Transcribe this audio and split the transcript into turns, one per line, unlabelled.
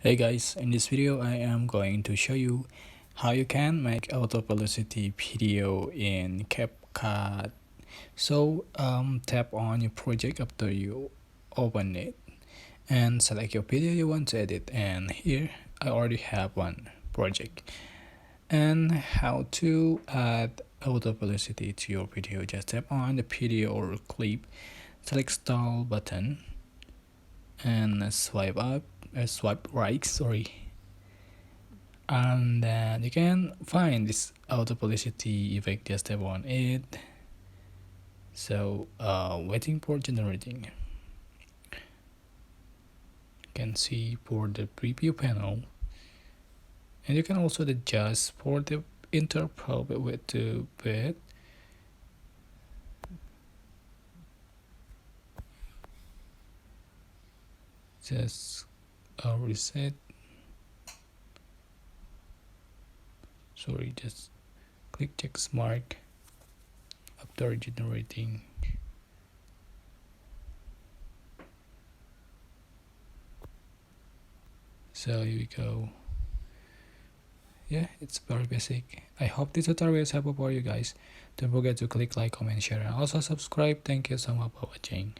Hey guys, in this video I am going to show you how you can make auto velocity video in CapCut. So tap on your project after you open it and select your video you want to edit, and here I already have one project. And how to add auto velocity to your video: just tap on the video or clip, select style button and swipe right, and then you can find this auto velocity effect. Just tap on it. So waiting for generating. You can see for the preview panel, and you can also adjust for the interpol with to bit. Just reset. Just click check mark after generating. So here we go. Yeah, it's very basic. I hope this tutorial is helpful for you guys. Don't forget to click like, comment, share, and also subscribe. Thank you so much for watching.